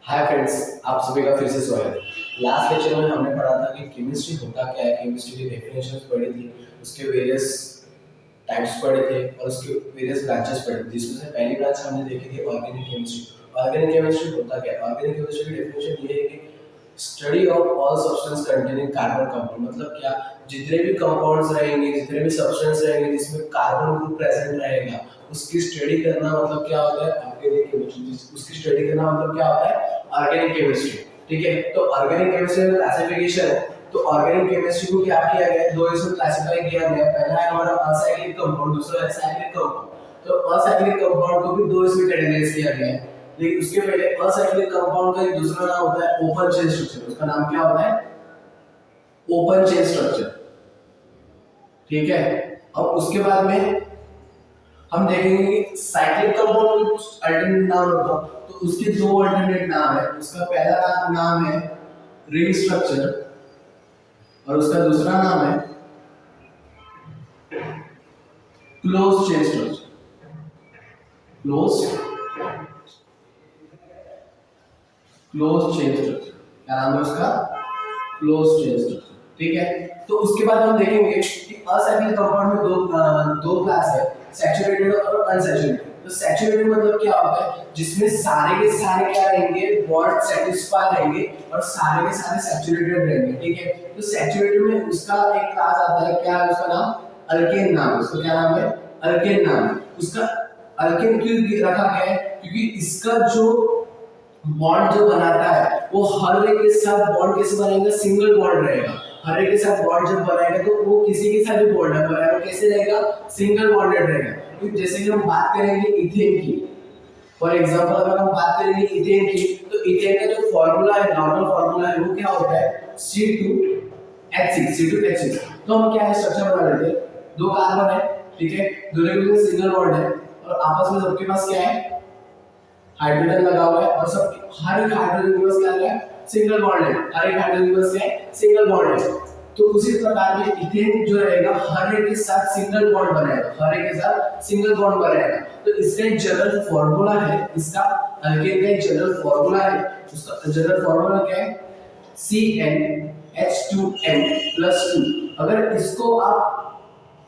Hi friends, आप सभी का फिर से स्वागत है। लास्ट लेक्चर में हमने पढ़ा था कि केमिस्ट्री होता क्या है, केमिस्ट्री की डेफिनेशंस पढ़ी थी, उसके वेरियस टाइप्स पढ़े थे और उसके वेरियस ब्रांचेस पढ़े थे, जिसमें से पहली ब्रांच हमने देखी थी ऑर्गेनिक केमिस्ट्री। ऑर्गेनिक केमिस्ट्री होता क्या है? ऑर्गेनिक केमिस्ट्री की डेफिनेशन ये है कि study of all substance containing carbon compound. मतलब क्या, जितने भी कंपाउंड्स रहेंगे, जितने भी सब्सटेंस रहेंगे जिसमें कार्बन ग्रुप प्रेजेंट रहेगा, उसकी स्टडी करना मतलब क्या होता है? Organic chemistry. उसकी स्टडी करना मतलब क्या होता है? Organic chemistry. ठीक है, तो ऑर्गेनिक केमिस्ट्री में क्लासिफिकेशन है। तो ऑर्गेनिक केमिस्ट्री को क्या किया गया है? दो इसमें क्लासिफाई किया गया है। पहला है हमारा असाइक्लिक कंपाउंड, दूसरा है साइक्लिक कंपाउंड। तो असाइक्लिक कंपाउंड को भी दो इसमें कैटेगराइज किया गया है। लेकिन उसके पहले असाइक्लिक कंपाउंड का एक दूसरा नाम होता है ओपन चेन स्ट्रक्चर। उसका नाम क्या होता है? Open chain structure. ठीक है, अब उसके बाद में हम देखेंगे कि साइक्लिक कंपाउंड कुछ अल्टरनेट नाम होगा। तो उसके दो अल्टरनेट नाम है। उसका पहला नाम है रिंग स्ट्रक्चर और उसका दूसरा नाम है close chain structure. Close chain structure क्या नाम है उसका? Close chain structure. ठीक है, तो उसके बाद हम देखेंगे कि असाइक्लिक कंपाउंड में दो क्लास है, सैचुरेटेड और अनसैचुरेटेड। तो सैचुरेटेड मतलब क्या होता है? जिसमें सारे के सारे क्या रहेंगे? बॉन्ड सेटिस्फाई रहेंगे और सारे के सारे सैचुरेटेड रहेंगे। ठीक है, तो सैचुरेटेड में उसका एक क्लास आता है, क्या है उसका नाम? अल्केन नाम। उसका क्या नाम है? अल्केन नाम। उसका अल्केन क्यों रखा गया है? क्योंकि इसका जो बॉन्ड जो बनाता है वो हर एक के साथ बॉन्ड कैसे बनेगा? सिंगल बॉन्ड रहेगा। हर एक के साथ बॉन्ड जब बनाएगा तो वो किसी के साथ भी बॉन्ड ना बनाएगा, कैसे रहेगा? सिंगल बॉन्डेड रहेगा। तो जैसे कि हम बात करेंगे इथेन की, फॉर एग्जांपल अगर हम बात करेंगे इथेन की, तो इथेन का जो फार्मूला है, नॉर्मल फार्मूला है, वो क्या होता है? C2H6। तो हम क्या है स्ट्रक्चर बना लेते हैं, दो कार्बन है, ठीक है, दोनों के बीच सिंगल बॉन्ड है और आपस में सबके पास क्या है? हाइड्रोजन लगा हुआ है और सब हर एक हाइड्रोजन के पास क्या है? सिंगल बॉन्ड है। हर एक हाइड्रोजन के पास क्या है? सिंगल बॉन्ड है। तो उसी प्रकार में इथेन जो रहेगा हर एक के साथ सिंगल बॉन्ड बनाएगा, हर एक के साथ सिंगल बॉन्ड बनाएगा। तो इसका एक जनरल फार्मूला है, इसका अल्केन का एक जनरल फार्मूला है। उसका जनरल फार्मूला क्या है? CnH2n+2। अगर इसको आप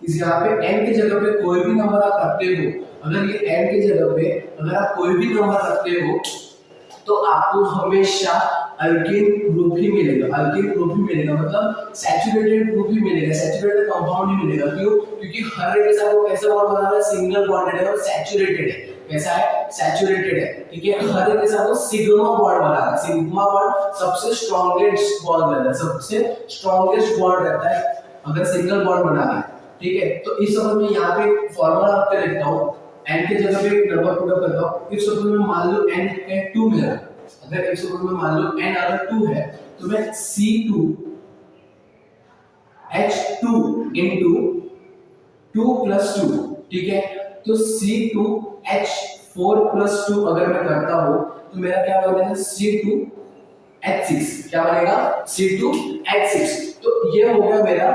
इस यहाँ पे n की जगह पे कोई भी नंबर आप रखते हो, अगर ये n की जगह पे अगर आप कोई भी नंबर रखते हो तो आपको हमेशा अल्केन ग्रुप ही मिलेगा। अल्केन ग्रुप ही मिलेगा मतलब सैचुरेटेड ग्रुप ही मिलेगा, सैचुरेटेड कंपाउंड ही मिलेगा। क्यों? क्योंकि हर एक के साथ वो कैसा बॉन्ड बना रहा है? सिंगल बॉन्डेड है और सैचुरेटेड है। कैसा है? सैचुरेटेड है। ठीक है, हर एक के साथ वो सिग्मा बॉन्ड बना रहा है। सिग्मा बॉन्ड सबसे स्ट्रॉन्गेस्ट बॉन्ड रहता है, सबसे स्ट्रॉन्गेस्ट बॉन्ड रहता है अगर सिंगल बॉन्ड बना रहा है। ठीक है, तो इस समय में यहाँ पे फॉर्मूला आपके लिखता हूँ, n की जगह पे एक नंबर पुट अप करता हूँ। इस सपोज में मान लो n है 2 मेरा, अगर इस सपोज में मान लो n अगर 2 है तो मैं C2H2 into 2+2, ठीक है, तो C2H4+2 अगर मैं करता हूँ तो मेरा क्या बनेगा? C2H6। क्या बनेगा? C2H6। तो ये हो गया मेरा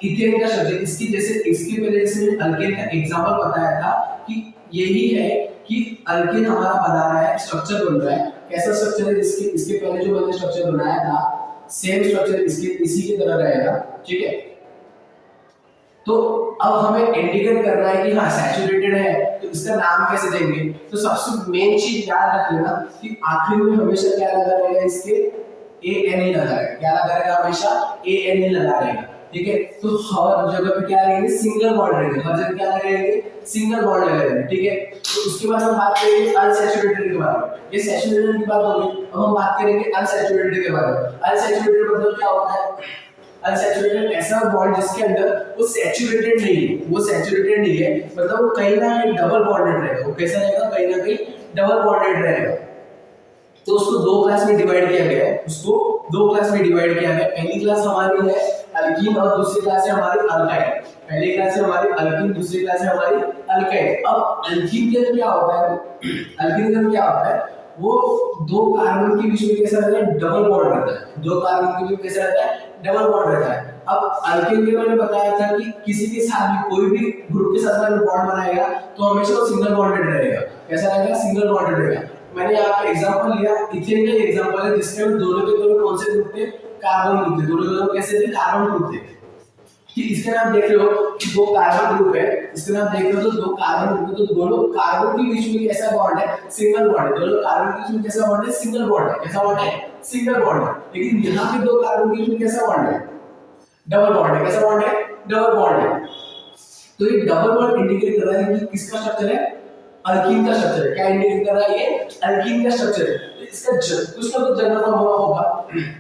इथेन का स्ट्रक्चर। इसकी जैसे इसके पहले जैसे मैंने अल्केन का एग्जांपल बताया था कि यही है कि अल्केन हमारा बना रहा है, स्ट्रक्चर बन रहा है। कैसा स्ट्रक्चर है? इसके पहले जो मैंने स्ट्रक्चर बनाया था सेम स्ट्रक्चर इसके इसी की तरह रहेगा। ठीक है, तो अब हमें इंडिकेट करना है कि हाँ सैचुरेटेड है, तो इसका नाम कैसे देंगे? तो सबसे मेन चीज याद रख लेना कि आखिरी में हमेशा क्या लगा रहेगा? इसके ANE लगा रहेगा। क्या लगा रहेगा? हमेशा ANE लगा रहेगा। ठीक है, तो हर जगह पे क्या रहेंगे? सिंगल बॉन्ड रहेंगे। हर जगह क्या रहेंगे? सिंगल बॉन्ड रहेंगे। ठीक है, तो उसके बाद हम बात करेंगे अनसैचुरेटेड के बारे में। ये सैचुरेटेड की बात होगी, अब हम बात करेंगे अनसैचुरेटेड के बारे में। अनसैचुरेटेड मतलब क्या होता है? अनसैचुरेटेड ऐसा बॉन्ड जिसके अंदर वो सैचुरेटेड नहीं है, वो सैचुरेटेड नहीं है मतलब वो कहीं ना कहीं डबल बॉन्डेड रहेगा। वो कैसा रहेगा? कहीं ना कहीं डबल बॉन्डेड रहेगा। तो उसको दो क्लास में डिवाइड किया गया है, उसको दो क्लास में डिवाइड किया गया है। पहली क्लास हमारी है अल्कीन और दूसरी क्लास है हमारी अल्काइड। पहली क्लास है हमारी अल्कीन, दूसरी क्लास है हमारी अल्काइड। अब अल्कीन के अंदर क्या होता है? अल्कीन के अंदर क्या होता है? वो दो कार्बन के बीच में कैसा रहता है? डबल बॉन्ड रहता है। दो कार्बन के बीच में कैसा रहता है? डबल बॉन्ड रहता है। अब अल्केन के मैंने बताया था कि किसी के साथ भी कोई भी ग्रुप के साथ में बॉन्ड बनाएगा तो हमेशा वो सिंगल बॉन्डेड रहेगा। कैसा रहेगा? सिंगल बॉन्डेड रहेगा। मैंने यहाँ पे एग्जांपल लिया, इथेन का एग्जांपल है जिसमें दोनों के दोनों कौन से ग्रुप थे, कार्बन ग्रुप थे, दोनों दोनों कैसे थे, कार्बन ग्रुप थे। कि इसके नाम देख रहे हो कि दो कार्बन ग्रुप है, इसके नाम देख रहे हो तो दो कार्बन ग्रुप है, तो दोनों कार्बन के बीच में कैसा बॉन्ड है, सिंगल बॉन्ड है। दोनों कार्बन के बीच में कैसा बॉन्ड है, सिंगल बॉन्ड है। कैसा बॉन्ड है, सिंगल बॉन्ड है। लेकिन यहाँ पे दो कार्बन के बीच में कैसा बॉन्ड है, डबल बॉन्ड है। कैसा बॉन्ड है, डबल बॉन्ड है। तो ये डबल बॉन्ड इंडिकेट कर रहा है कि किसका स्ट्रक्चर है, अल्कीन का स्ट्रक्चर है। क्या इंडिकेट कर रहा है, ये अल्कीन का स्ट्रक्चर है। तो इसका कुछ ना कुछ जनरल फॉर्मूला होगा,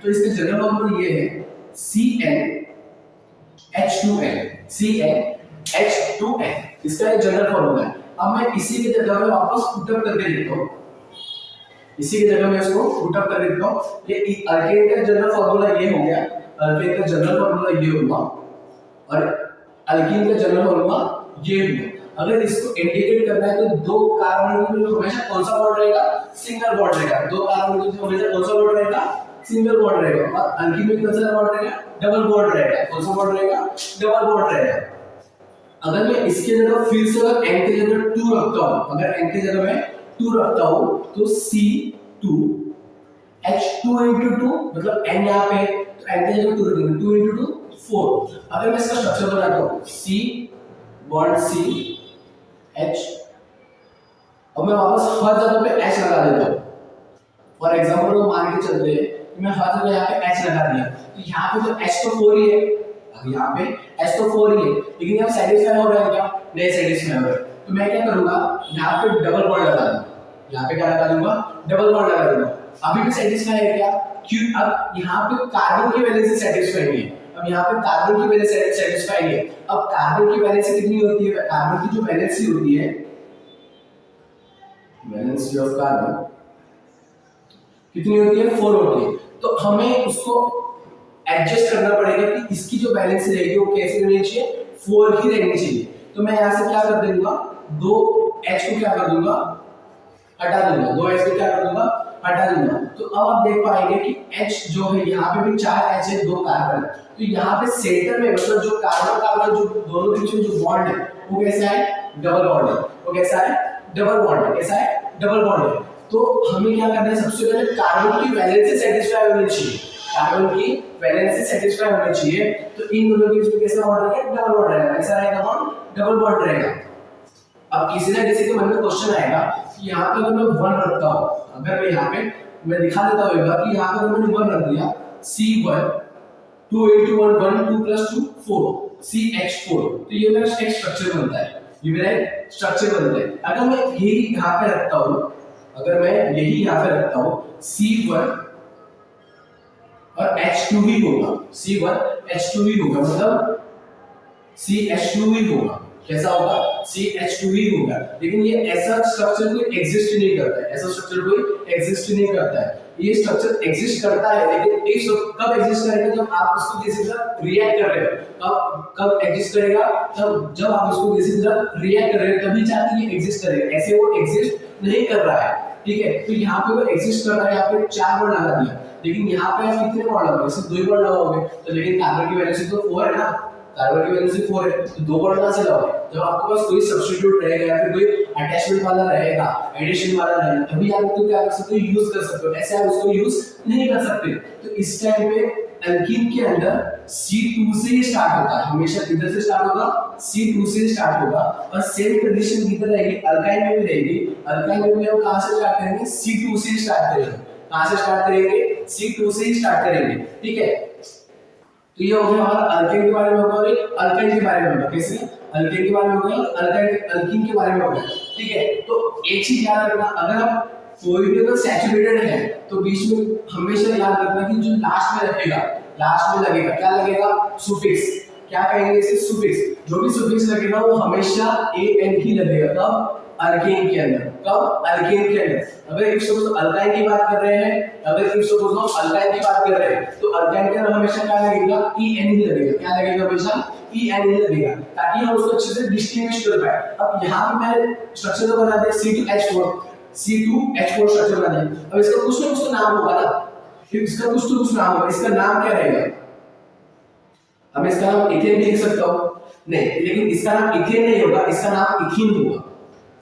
तो इसका जनरल फॉर्मूला ये है CnH2n, CnH2n, इसका एक जनरल फॉर्मूला है। अब मैं इसी की जगह में वापस पुटअप करके लिखता हूं, इसी की जगह में इसको पुटअप कर देता हूं। ये अल्केन का जनरल फॉर्मूला ये हो गया, अल्केन का जनरल फॉर्मूला ये हुआ और अल्कीन का जनरल फॉर्मूला ये हुआ। अगर इसको इंडिकेट करना है तो दो कार्बन के बीच में हमेशा कौन सा बॉन्ड रहेगा, सिंगल बॉन्ड रहेगा। दो कार्बन के बीच में हमेशा कौन सा बॉन्ड रहेगा, सिंगल बॉन्ड रहेगा। और अल्कीन में कौन सा बॉन्ड रहेगा, डबल बॉन्ड रहेगा। कौन सा बॉन्ड रहेगा, डबल बॉन्ड रहेगा। अगर मैं इसके जगह फिर से अगर n की जगह 2 रखता हूं, अगर n की जगह मैं 2 रखता हूं तो C2 H2 into 2 मतलब n यहाँ पे, तो n की जगह 2 रखेंगे, 2 into 2 4। अगर मैं इसका स्ट्रक्चर बनाता हूं C बॉन्ड C H, अब मैं वापस हर जगह पे H लगा देता हूं। फॉर एग्जांपल हम मान के चलते हैं कि मैं हर जगह यहाँ पे H लगा दिया, तो यहाँ पे तो H तो 4 ही है, यहाँ पे H तो 4 ही है, लेकिन यहाँ सेटिस्फाई हो रहा है क्या, नहीं सेटिस्फाई हो रहा है। तो मैं क्या करूंगा, यहाँ पे डबल बॉन्ड लगा दूंगा, यहाँ पे क्या लगा दूंगा, डबल बॉन्ड लगा दूंगा। अभी भी सेटिस्फाई है क्या, क्यों, अब यहाँ पे कार्बन की वैलेंसी सेटिस्फाई नहीं है, अब यहाँ पे कार्बन की वैलेंसी सेटिस्फाई नहीं है। अब कार्बन की वैलेंसी कितनी होती है, कार्बन की जो वैलेंसी होती है, वैलेंसी ऑफ कार्बन कितनी होती है, 4 होती है। तो हमें उसको एडजस्ट करना पड़ेगा कि इसकी जो वैलेंसी रहेगी वो कैसी रहनी चाहिए, 4 ही रहनी चाहिए। तो मैं यहाँ से क्या कर दूंगा, 2H को क्या कर दूंगा, हटा दूंगा, 2H को क्या कर दूंगा, हटा दूंगा। तो अब आप देख पाएंगे कि H जो है यहाँ पे भी 4 H है, 2 कार्बन है। तो यहाँ पे सेंटर में मतलब जो कार्बन कार्बन जो दोनों के बीच में जो बॉन्ड है वो कैसा है, डबल बॉन्ड है। वो कैसा है, डबल बॉन्ड है। कैसा है, डबल बॉन्ड है। तो हमें क्या करना है, सबसे पहले कार्बन की वैलेंसी सेटिस्फाई होनी चाहिए, कार्बन की वैलेंसी सेटिस्फाई होनी चाहिए। तो इन दोनों के बीच में कैसा बॉन्ड रहेगा, डबल बॉन्ड रहेगा। कैसा रहेगा बॉन्ड, डबल बॉन्ड रहेगा। अब किसी ना किसी के मन में क्वेश्चन आएगा कि यहाँ पे अगर मैं 1 रखता हूँ, अगर मैं यहाँ पे मैं दिखा देता हूँ कि यहाँ पे मैंने 1 रख दिया, C1 2 into 1 1 2 plus 2 4 CH4, तो ये मेरा एक स्ट्रक्चर बनता है, ये मेरा एक स्ट्रक्चर बनता है। अगर मैं यही यहाँ पे रखता हूँ, अगर मैं यही यहाँ पे रखता हूँ C1 और H2 ही होगा, C1 H2 ही होगा, मतलब CH2 ही होगा। कैसा होगा, CH2 ही होगा। लेकिन ये ऐसा स्ट्रक्चर कोई एग्जिस्ट नहीं करता है, ऐसा स्ट्रक्चर कोई एग्जिस्ट नहीं करता है। ये स्ट्रक्चर एग्जिस्ट करता है, लेकिन एक कब एग्जिस्ट करेगा, जब आप उसको किसी तरह रिएक्ट कर रहे हो। कब एग्जिस्ट करेगा, तब जब आप उसको किसी तरह रिएक्ट कर रहे हो, तभी जाके ये एग्जिस्ट करेगा। ऐसे वो एग्जिस्ट नहीं कर रहा है, ठीक है। तो यहाँ पे वो एग्जिस्ट कर रहा है, यहाँ पे 4 बॉन्ड लगा दिया, लेकिन यहाँ पे आप कितने बॉन्ड लगाओगे, सिर्फ 2 बॉन्ड लगाओगे। तो लेकिन कार्बन की वैल्यू तो 4 है ना, कार्बन की वैल्यू 4 है, तो 2 बॉन्ड कहां से लाओगे, जब आपके पास कोई सब्स्टिट्यूट रहेगा या फिर कोई अटैचमेंट वाला रहेगा, एडिशन वाला रहेगा, तभी आप उसको क्या कर सकते हो, यूज कर सकते हो। ऐसे आप उसको यूज नहीं कर सकते। तो इस टाइम पे एल्कीन के अंदर C2 से ही स्टार्ट होता है, हमेशा किधर से स्टार्ट होगा, C2 से स्टार्ट होगा। और सेम कंडीशन किधर रहेगी, अल्काइन में भी रहेगी। अल्काइन में हम कहां से स्टार्ट करेंगे, C2 से स्टार्ट करेंगे। कहां से स्टार्ट करेंगे, C2 से ही स्टार्ट करेंगे, ठीक है। तो ये हो गया हमारा अल्केन के बारे में होगा और अल्काइन के बारे में होगा। कैसे, अल्केन के बारे में होगा, अल्कीन के बारे में होगा, ठीक है। तो एक चीज याद रखना, अगर आप कोई भी अगर सैचुरेटेड है तो बीच में हमेशा याद रखना कि जो लास्ट में लगेगा, लास्ट में लगेगा क्या लगेगा, सुफिक्स। क्या कहेंगे इसे, सुफिक्स। जो भी सुफिक्स लगेगा वो हमेशा an ही लगेगा। कब, अल्केन के अंदर। कब, अल्केन के अंदर। अगर इफ सपोज अल्काइन की बात कर रहे हैं, अगर इफ सपोज हम अल्काइन की बात कर रहे हैं, तो अल्काइन के अंदर हमेशा क्या लगेगा, en ही लगेगा। क्या लगेगा, हमेशा en ही लगेगा, ताकि हम उसको अच्छे से डिस्टिंग्विश कर पाए। अब यहाँ पे मैंने स्ट्रक्चर तो बना दिया C2H4, C2H4 स्ट्रक्चर बना दिया। अब इसका कुछ ना कुछ तो नाम होगा ना, फिर इसका कुछ तो कुछ नाम होगा। इसका नाम क्या रहेगा, अब इसका नाम इथेन भी लिख सकता हूँ, नहीं, लेकिन इसका नाम इथेन नहीं होगा, इसका नाम इथीन होगा।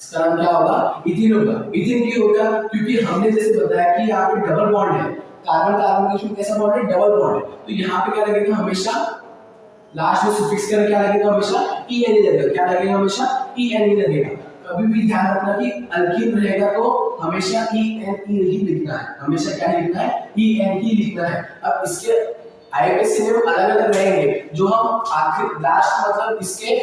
इसका नाम क्या होगा, इथीन होगा। इथीन क्यों होगा, क्योंकि हमने जैसे बताया कि यहाँ पे डबल बॉन्ड है, कार्बन कार्बन के बीच में कैसा बॉन्ड है, डबल बॉन्ड है। तो यहाँ पे क्या लगेगा, हमेशा लास्ट में सुफिक्स का क्या लगेगा, हमेशा en लगेगा। क्या लगेगा, हमेशा en लगेगा। कभी भी ध्यान रखना कि अल्कीन रहेगा तो हमेशा en ही लिखना है, हमेशा क्या लिखना है, en ही लिखना है। अब इसके आईपीएस में अलग अलग रहेंगे, जो हम आखिर लास्ट मतलब इसके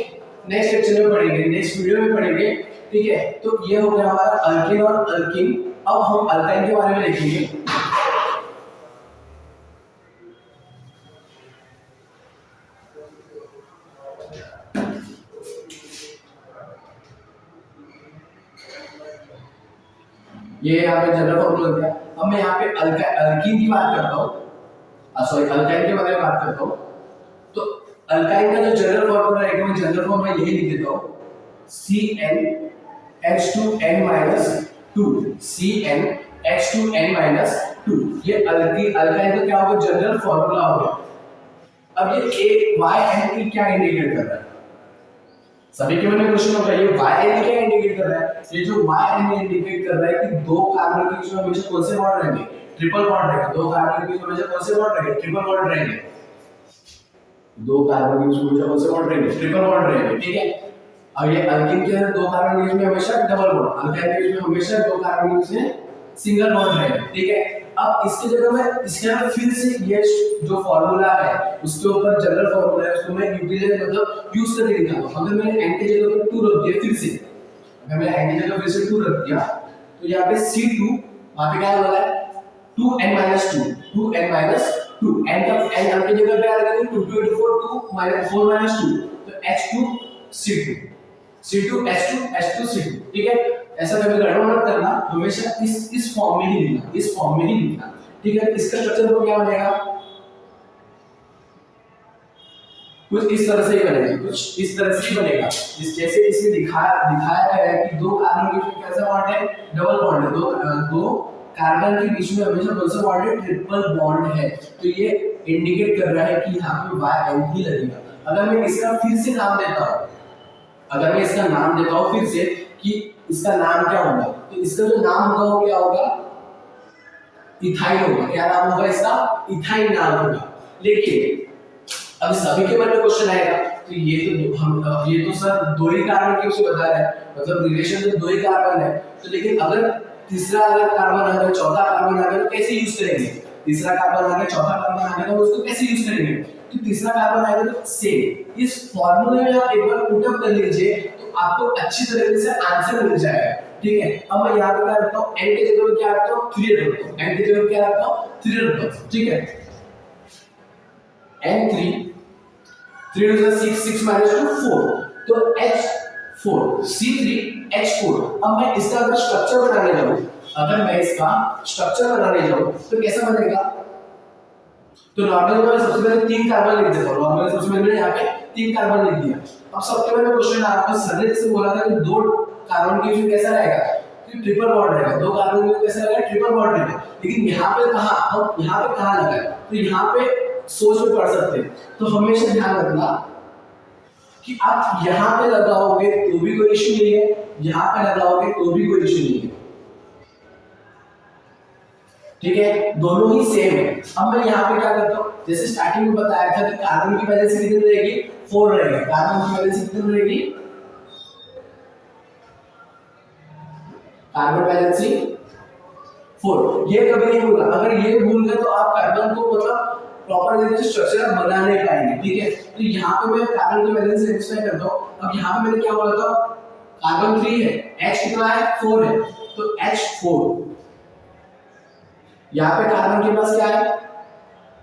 नेक्स्ट लेक्चर में पढ़ेंगे, नेक्स्ट वीडियो में पढ़ेंगे, ठीक है। तो ये हो गया हमारा अल्कीन और अल्कीन। अब हम अल्काइन के बारे में देखेंगे। ये यहाँ पे जनरल फॉर्मूला हो गया। अब मैं यहाँ पे अल्कीन की बात करता हूँ, सॉरी अल्काइन के बारे में बात करता हूँ। तो अल्काइन का जो जनरल फॉर्मूला है, मैं जनरल फॉर्मूला यही लिख देता हूँ, CnH2n-2, CnH2n-2। ये अल्काइन का क्या होगा, जनरल फॉर्मूला हो गया। अब ये YN क्या इंडिकेट कर रहा है, सभी के मन में क्वेश्चन होगा, ये YN क्या इंडिकेट कर रहा है। ये जो YN इंडिकेट कर रहा है कि दो कार्बन के बीच में हमेशा कौन से बॉन्ड रहेंगे, ट्रिपल बॉन्ड रहेंगे। दो कार्बन के बीच में हमेशा कौन से बॉन्ड रहेंगे, ट्रिपल बॉन्ड रहेंगे। दो कार्बन के बीच में हमेशा कौन से बॉन्ड रहेंगे, ट्रिपल बॉन्ड रहेंगे, ठीक है। अब ये अल्कीन के अंदर दो कार्बन के बीच में हमेशा डबल बॉन्ड, अल्काइन के बीच में हमेशा दो कार्बन के बीच में सिंगल बॉन्ड रहेगा, ठीक है। अब इसके जगह में इसके अंदर फिर से ये जो फार्मूला है उसके ऊपर जनरल फार्मूला है, उसको मैं यूटिलाइज मतलब यूज करके दिखाता हूं। अगर मैंने n के जगह पे 2 रख दिया, फिर से अगर मैंने n के जगह फिर से 2 रख दिया, तो यहाँ पे C2 वहां पे क्या हो रहा है, 2n-2, 2n-2, n का n के जगह पे आ रहा है 2 2 4 2 4 2, तो H2C2, C2H2 H2C2, ठीक है। ऐसा कभी गड़बड़ मत करना, हमेशा इस फॉर्म में ही लिखना, इस फॉर्म में ही लिखना, ठीक है। इसका स्ट्रक्चर क्या बनेगा, कुछ इस तरह से ही बनेगा, कुछ इस तरह से ही बनेगा। इस जैसे इसमें दिखाया गया है कि दो कार्बन के बीच में कैसा बॉन्ड है, डबल बॉन्ड है। दो कार्बन के बीच में हमेशा कौन सा बॉन्ड है, ट्रिपल बॉन्ड है। तो ये इंडिकेट कर रहा है कि यहाँ पे YN ही लगेगा। अगर मैं इसका फिर से नाम देता हूँ, अगर मैं इसका नाम देता हूँ फिर से कि इसका नाम क्या होगा, तो इसका जो नाम होगा वो क्या होगा, इथाइल होगा। क्या नाम होगा इसका, इथाइल नाम होगा। लेकिन अब सभी के मन में क्वेश्चन आएगा, तो ये तो सर दो ही कार्बन के विषय बता रहा है, मतलब रिलेशन तो दो ही कार्बन है, तो लेकिन अगर तीसरा अगर कार्बन आ गया, चौथा कार्बन आ गया, तो कैसे यूज करेंगे। तीसरा कार्बन आ गया, चौथा कार्बन आ गया, तो उसको कैसे यूज करेंगे। तो तीसरा कार्बन आएगा तो सेम इस फार्मूले में आप एक बार पुट अप कर लीजिए, तो आपको अच्छी तरीके से आंसर मिल जाएगा, ठीक है। अब मैं यहाँ पे क्या रखता हूँ, n के जगह पे क्या रखता हूँ, 3 रखता हूँ, n के जगह पे क्या रखता हूँ, 3 रखता हूँ, ठीक है। n3 3 to 6 6 minus 2 4, तो H4 C3H4। अब मैं इसका अगर स्ट्रक्चर बनाने जाऊं, तो कैसा बनेगा, तो नॉर्मली मैं सबसे पहले 3 कार्बन लिख देता हूं। नॉर्मली सबसे पहले मैंने यहाँ पे 3 कार्बन लिख दिया। अब सबसे पहले क्वेश्चन आ रहा है, सर ने जैसे बोला था कि दो कार्बन के बीच में कैसा रहेगा, कि ट्रिपल बॉन्ड रहेगा। दो कार्बन के बीच कैसा रहेगा, ट्रिपल बॉन्ड रहेगा। लेकिन यहाँ पे कहाँ, हम यहाँ पे कहाँ लगा है, तो यहाँ पे सोच में पढ़ सकते हैं। तो हमेशा ध्यान रखना कि आप यहाँ पे लगाओगे तो भी कोई इश्यू नहीं है, यहाँ पे लगाओगे तो भी कोई इश्यू नहीं है, ठीक है। दोनों ही सेम है। अब मैं यहाँ पे क्या करता हूँ, जैसे स्टार्टिंग में बताया था कि कार्बन की वैलेंसी कितनी रहेगी, 4 रहेगी। कार्बन की वैलेंसी कितनी रहेगी, कार्बन वैलेंसी 4। ये कभी नहीं भूलना, अगर ये भूल गए तो आप कार्बन को मतलब प्रॉपर तरीके से स्ट्रक्चर बना नहीं पाएंगे, ठीक है। तो यहाँ पे मैं कार्बन की वैलेंसी एक्सप्लेन करता हूँ। अब यहाँ पे मैंने क्या बोला था, कार्बन 3 है, H कितना है, 4 है, तो H4। यहाँ पे कार्बन के पास क्या है,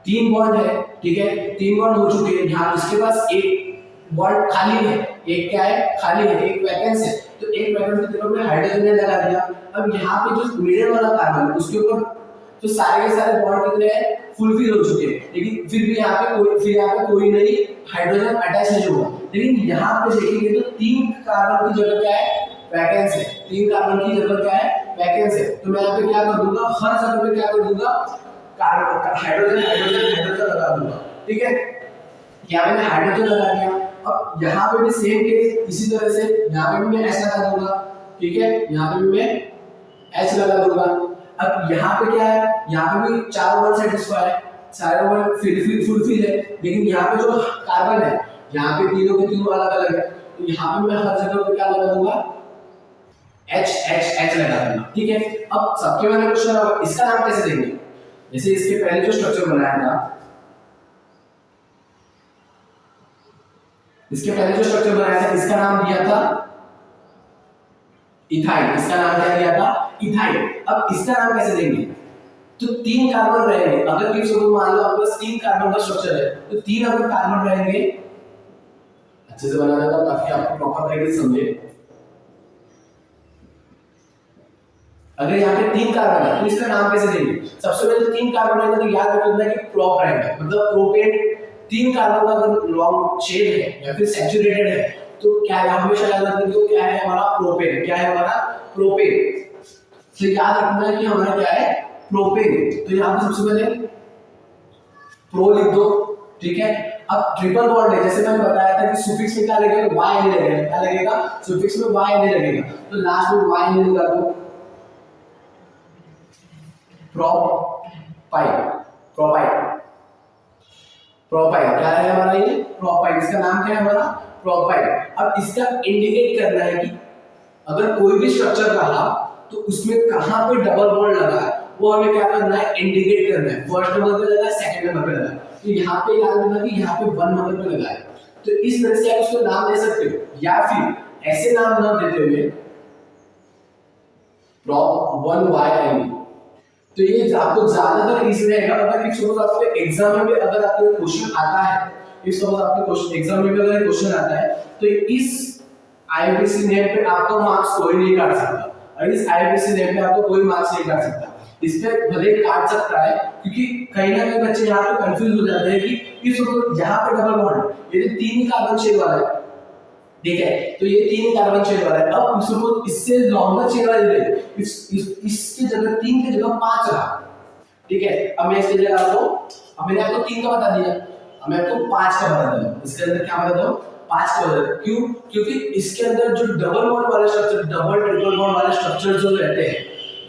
3 बॉन्ड है, ठीक है। 3 बॉन्ड हो चुके हैं। यहाँ इसके पास एक बॉन्ड खाली है, एक क्या है, खाली है, एक वैकेंस है। तो एक वैकेंस की जगह पे हाइड्रोजन ने लगा दिया। अब यहाँ पे जो मिडिल वाला कार्बन है उसके ऊपर तो सारे के सारे बॉन्ड कितने हैं, फुलफिल हो चुके हैं, लेकिन फिर भी यहाँ पे कोई नहीं हाइड्रोजन अटैच नहीं हुआ। लेकिन यहाँ पे देखेंगे तो 3 कार्बन की जगह क्या है, वैकेंस है। 3 कार्बन की जगह क्या है, वैकेंस है। तो मैं यहाँ पे क्या कर दूंगा, हर जगह पे क्या कर दूंगा, हाइड्रोजन लगा दूंगा, ठीक है। यहाँ पे मैं हाइड्रोजन लगा दिया। अब यहाँ पे भी सेम केस इसी तरह से यहाँ पे भी मैं ऐसा लगा दूंगा, ठीक है, यहाँ पे भी मैं H लगा दूंगा। अब यहाँ पे क्या है, यहाँ पे भी चारों वन सेटिस्फाई है, चारों वन फुलफिल है, लेकिन यहाँ पे जो कार्बन है, यहाँ पे तीनों के तीनों अलग अलग है, तो यहाँ पे मैं हर जगह पे क्या लगा दूंगा, H लगा दूंगा। ठीक है, अब सबके बारे में क्वेश्चन होगा, इसका नाम कैसे देंगे? जैसे इसके पहले जो स्ट्रक्चर बनाया था, इसके पहले जो स्ट्रक्चर बनाया था, इसका नाम दिया था इथाइल। इसका नाम क्या दिया था? इथाइल। अब इसका नाम कैसे देंगे? तो 3 कार्बन रहेंगे, अगर किसी को मान लो आपके पास 3 कार्बन का स्ट्रक्चर है, तो 3 अगर कार्बन रहेंगे, अच्छे से बनाना था ताकि आपको प्रॉपर तरीके से समझे। अगर यहाँ पे 3 कार्बन है तो इसका नाम कैसे देंगे? सबसे पहले तो 3 कार्बन रहेंगे तो याद रखना कि प्रोप रहेगा, मतलब प्रोपेन 3 कार्बन का अगर लॉन्ग चेन है या फिर सैचुरेटेड है तो क्या है, हमेशा याद रखना कि क्या है हमारा प्रोपेन। क्या है हमारा? प्रोपेन। तो याद रखना है कि हमारा क्या है? प्रोपेन। तो यहाँ पे सबसे पहले प्रो लिख दो, ठीक है। अब ट्रिपल बॉन्ड है, जैसे मैंने बताया था कि सुफिक्स में क्या लगेगा? y लगेगा। क्या लगेगा? सुफिक्स में y लगेगा, तो लास्ट में y लगा दो। प्रोपाइल, प्रोपाइल, प्रोपाइल क्या है हमारा? ये प्रोपाइल। इसका नाम क्या है हमारा? प्रोपाइल। अब इसका इंडिकेट करना है कि अगर कोई भी स्ट्रक्चर रहा तो उसमें कहां पे डबल बॉन्ड लगा है वो हमें क्या करना है? इंडिकेट करना है। फर्स्ट नंबर पे लगा है, सेकंड नंबर पे लगा है, तो यहाँ पे याद रखना कि यहाँ पे 1 नंबर पे लगा है। तो इस तरह से आप उसको नाम दे सकते हो, या फिर ऐसे नाम ना देते हुए prop 1y। तो ये आपको ज्यादातर इजी रहेगा। अगर इफ सपोज आपके एग्जाम में भी अगर आपको क्वेश्चन आता है, इफ सपोज आपके क्वेश्चन एग्जाम में भी अगर क्वेश्चन आता है तो इस आईपीसी नेम पे आपका मार्क्स कोई नहीं काट सकता, और इस आईपीसी नेम पे आपको कोई मार्क्स नहीं काट सकता। इस पे भले काट सकता है, क्योंकि कहीं ना कहीं बच्चे यहाँ पे कंफ्यूज हो जाते हैं कि इस सपोज यहाँ पे डबल बॉन्ड, ये 3 कार्बन चेन वाला है, ठीक है, तो ये 3 कार्बन चेन वाला है। अब सपोज इससे लॉन्गर चेन वाला है, इसकी जगह 3 की जगह 5 रहा, ठीक है। अब मैं इसकी जगह आपको, अब मैंने आपको 3 का बता दिया, अब मैं आपको 5 का बता दूं। इसके अंदर क्या बता दूं? 5 का बता दूं। क्यों? क्योंकि इसके अंदर जो डबल बॉन्ड वाले स्ट्रक्चर, डबल ट्रिपल बॉन्ड वाले स्ट्रक्चर जो रहते हैं,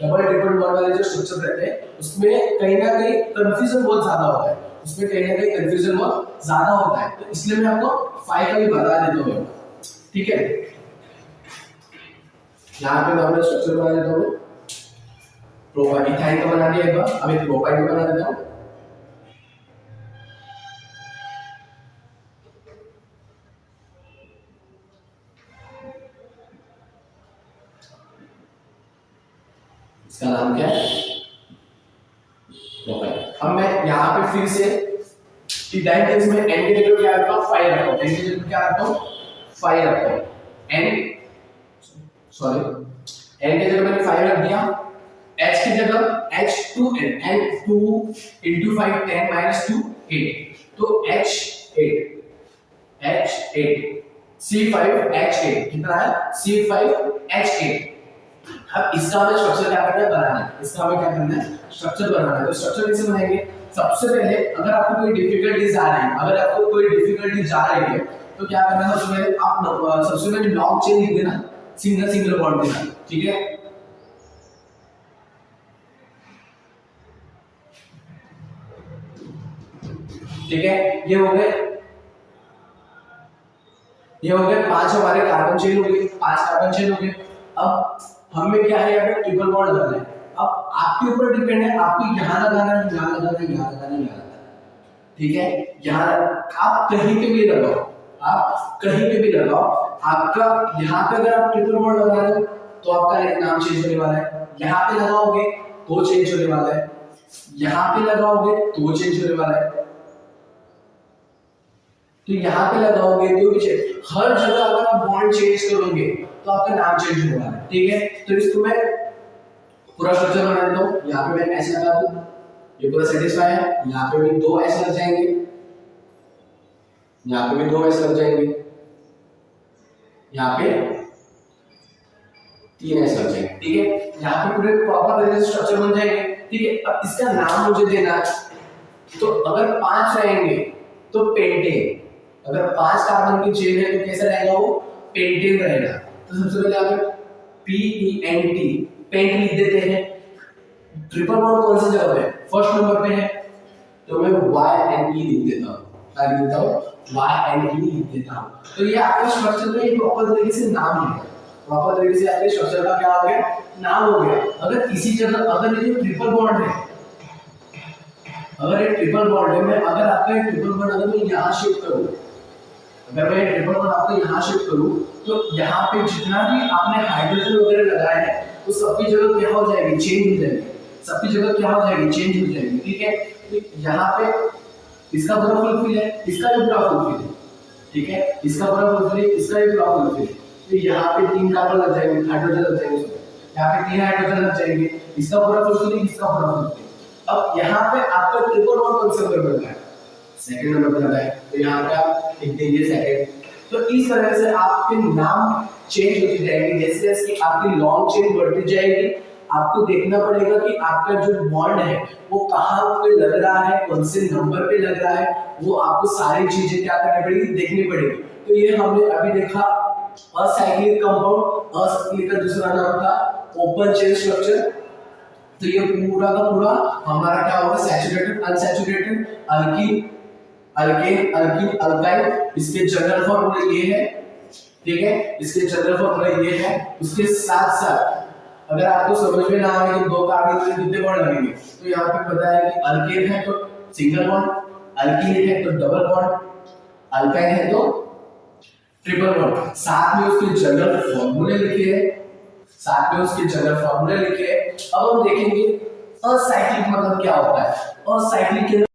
डबल ट्रिपल बॉन्ड वाले जो स्ट्रक्चर रहते हैं, उसमें कहीं ना कहीं कंफ्यूजन बहुत ज्यादा होता है, उसमें कहीं ना कहीं कंफ्यूजन बहुत ज्यादा होता है। तो इसलिए मैं आपको 5 का भी बता देता हूं, ठीक है। यहाँ पे मैं स्ट्रक्चर बना देता हूँ, प्रोपाइल इथाइल का बना दिया एक बार, अब एक प्रोपाइल का बना देता हूँ। इसका नाम क्या है? प्रोपाइल। अब मैं यहाँ पे फिर से इथाइल के इसमें n की जगह क्या रखता हूँ? 5 रखता हूँ। n की जगह क्या रखता हूँ? 5 रखता हूँ। n सॉरी n की जगह मैंने 5 रख दिया, h की जगह h2n, n 2 into 5 10 minus 2 8, तो h8 C5H8 कितना है? C5H8। अब इसका हमें स्ट्रक्चर क्या करना है? बनाना है। इसका हमें क्या करना है? स्ट्रक्चर बनाना है। तो स्ट्रक्चर कैसे बनाएंगे? सबसे पहले अगर आपको कोई डिफिकल्टीज आ रही है, अगर आपको कोई डिफिकल्टीज आ रही है तो क्या करना है? सबसे पहले आप सबसे पहले लॉन्ग चेन लिख देना, सिंगल सिंगल बॉन्ड के साथ, ठीक है। ठीक है, ये हो गए 5 हमारे कार्बन चेन हो गए, 5 कार्बन चेन हो गए। अब हमें क्या है? यहाँ पे ट्रिपल बॉन्ड लगाना है। अब आपके ऊपर डिपेंड है, आपको यहाँ लगाना है, यहाँ लगाना है, यहाँ लगाना है, यहाँ लगाना है, ठीक है। यहाँ आप कहीं पे भी लगाओ, आप कहीं पे भी लगाओ, आपका यहाँ पे अगर आप ट्रिपल बॉन्ड लगा रहे हो तो आपका नाम चेंज होने वाला है। यहाँ पे लगाओगे तो चेंज होने वाला है, यहाँ पे लगाओगे तो चेंज होने वाला है, तो यहाँ पे लगाओगे तो भी हर जगह अगर आप बॉन्ड चेंज करोगे तो आपका नाम चेंज होने वाला है, ठीक है। तो इसको मैं पूरा स्ट्रक्चर बना देता हूँ। यहाँ पे मैं ऐसे लगा दूँ, ये पूरा सेटिस्फाई है। यहाँ पे भी 2 ऐसे लग जाएंगे, यहाँ पे भी 2 ऐसे लग जाएंगे, यहाँ पे 3 ऐसे लग जाएंगे, ठीक है। यहाँ पे पूरे प्रॉपर तरीके से स्ट्रक्चर बन जाएंगे, ठीक है। अब इसका नाम मुझे देना है, तो अगर 5 रहेंगे तो पेंटेन, अगर 5 कार्बन की चेन है तो कैसा रहेगा? वो पेंटेन रहेगा। तो सबसे पहले आप PENT, पेंट लिख देते हैं। ट्रिपल बॉन्ड कौन सी जगह पे फर्स्ट नंबर पे है, तो मैं YNE लिख देता हूँ, क्या लिख देता हूँ, YNE लिख देता हूँ। तो ये आपका स्ट्रक्चर में एक प्रॉपर तरीके से नाम है, प्रॉपर तरीके से आपके स्ट्रक्चर का क्या हो गया, नाम हो गया। अगर इसी जगह अगर ये ट्रिपल बॉन्ड है, अगर ये ट्रिपल बॉन्ड है, मैं अगर आपका ये ट्रिपल बॉन्ड अगर मैं यहाँ शिफ्ट करूँ, अगर मैं ट्रिपल बॉन्ड आपको यहाँ शिफ्ट करूँ, तो यहाँ पे जितना भी आपने हाइड्रोजन वगैरह लगाया है वो सबकी जगह क्या हो जाएगी, चेंज हो जाएगी, सबकी जगह क्या हो जाएगी, चेंज हो जाएगी। ठीक है, तो यहाँ पे इसका पूरा फुलफिल है, इसका भी पूरा फुलफिल है, ठीक है, इसका पूरा फुलफिल है, इसका भी पूरा फुलफिल है। तो यहाँ पे 3 कार्बन लग जाएंगे, हाइड्रोजन लग जाएंगे, यहाँ पे 3 हाइड्रोजन लग जाएंगे, इसका पूरा फुलफिल है, इसका पूरा फुलफिल। अब यहाँ पे आपका ट्रिपल बॉन्ड कौन से नंबर पे है, सेकंड नंबर पे लगा है, तो यहाँ पे आप लिख देंगे सेकंड। तो इस तरह से आपके नाम चेंज होते जाएंगे, जैसे जैसे आपकी लॉन्ग चेन बढ़ती जाएगी, आपको देखना पड़ेगा कि आपका जो बॉन्ड है वो कहाँ पे लग रहा है, कौन से नंबर पे लग रहा है, वो आपको सारी चीजें क्या करनी पड़ेगी, देखनी पड़ेगी। तो ये हमने अभी देखा असाइक्लिक कंपाउंड, असाइक्लिक का दूसरा नाम था ओपन चेन स्ट्रक्चर। तो ये पूरा का पूरा हमारा क्या होगा, saturated, unsaturated, alkyne, alkane, alkyne, alkyl. इसके जनरल फॉर्मूला ये है, ठीक है, इसके जनरल फॉर्मूला ये है। उसके साथ साथ अगर आपको समझ में ना आए तो 2 कार्बन में कितने बॉन्ड लगेंगे, तो यहाँ पे पता है कि अल्केन है तो सिंगल बॉन्ड, अल्कीन है तो डबल बॉन्ड, अल्काइल है तो ट्रिपल बॉन्ड। साथ में उसके जनरल फॉर्मूले लिखे हैं, साथ में उसके जनरल फॉर्मूले लिखे हैं। अब हम देखेंगे असाइक्लिक मतलब क्या होता है। असाइक्लिक